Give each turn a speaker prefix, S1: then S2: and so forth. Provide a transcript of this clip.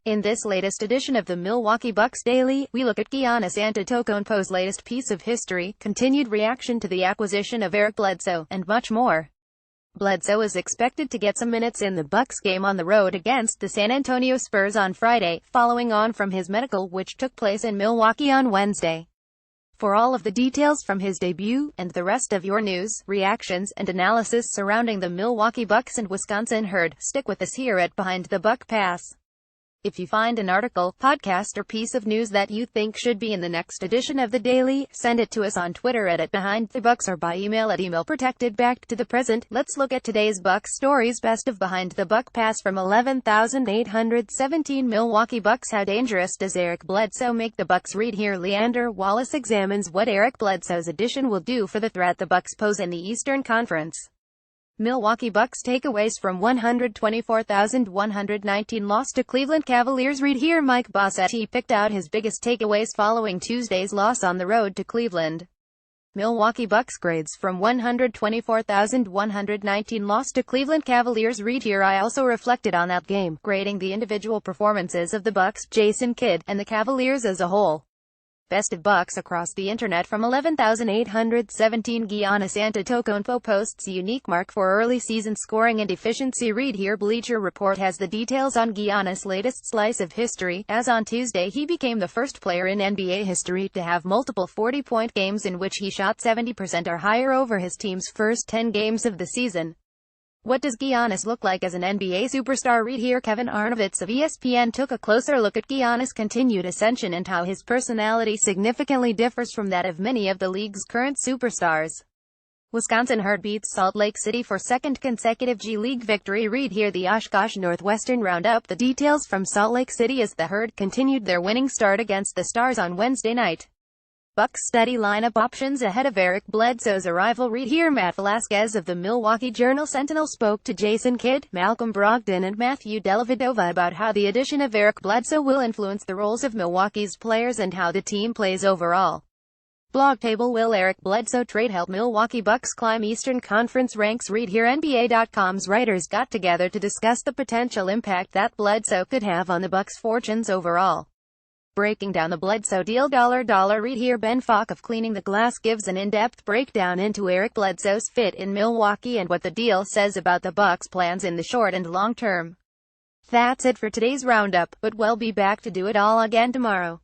S1: In this latest edition of the Milwaukee Bucks Daily, we look at Giannis Antetokounmpo's latest piece of history, continued reaction to the acquisition of Eric Bledsoe, and much more. Bledsoe is expected to get some minutes in the Bucks game on the road against the San Antonio Spurs on Friday, following on from his medical which took place in Milwaukee on Wednesday. For all of the details from his debut, and the rest of your news, reactions, and analysis surrounding the Milwaukee Bucks and Wisconsin Herd, stick with us here at Behind the Buck Pass. If you find an article, podcast, or piece of news that you think should be in the next edition of the Daily, send it to us on Twitter at @BehindTheBucks or by email at emailprotected_back-to-the-present. Let's look at today's Bucks stories. Best of Behind the Buck Pass from 11,817 Milwaukee Bucks. How dangerous does Eric Bledsoe make the Bucks? Read here. Leander Wallace examines what Eric Bledsoe's addition will do for the threat the Bucks pose in the Eastern Conference. Milwaukee Bucks takeaways from 124,119 loss to Cleveland Cavaliers. Read here. Mike Bossetti picked out his biggest takeaways following Tuesday's loss on the road to Cleveland. Milwaukee Bucks grades from 124,119 loss to Cleveland Cavaliers. Read here. I also reflected on that game, grading the individual performances of the Bucks, Jason Kidd, and the Cavaliers as a whole. Best of Bucks across the internet from 11,817. Giannis Antetokounmpo posts unique mark for early season scoring and efficiency. Read here. Bleacher Report has the details on Giannis' latest slice of history, as on Tuesday he became the first player in NBA history to have multiple 40-point games in which he shot 70% or higher over his team's first 10 games of the season. What does Giannis look like as an NBA superstar? Read here. Kevin Arnovitz of ESPN took a closer look at Giannis' continued ascension and how his personality significantly differs from that of many of the league's current superstars. Wisconsin Herd beats Salt Lake City for second consecutive G League victory. Read here. The Oshkosh Northwestern Roundup the details from Salt Lake City as the Herd continued their winning start against the Stars on Wednesday night. Bucks study lineup options ahead of Eric Bledsoe's arrival. Read here. Matt Velasquez of the Milwaukee Journal-Sentinel spoke to Jason Kidd, Malcolm Brogdon, and Matthew Dellavedova about how the addition of Eric Bledsoe will influence the roles of Milwaukee's players and how the team plays overall. Blog table. Will Eric Bledsoe trade help Milwaukee Bucks climb Eastern Conference ranks? Read here. NBA.com's writers got together to discuss the potential impact that Bledsoe could have on the Bucks' fortunes overall. Breaking down the Bledsoe deal. Read here. Ben Falk of Cleaning the Glass gives an in-depth breakdown into Eric Bledsoe's fit in Milwaukee and what the deal says about the Bucks' plans in the short and long term. That's it for today's roundup, but we'll be back to do it all again tomorrow.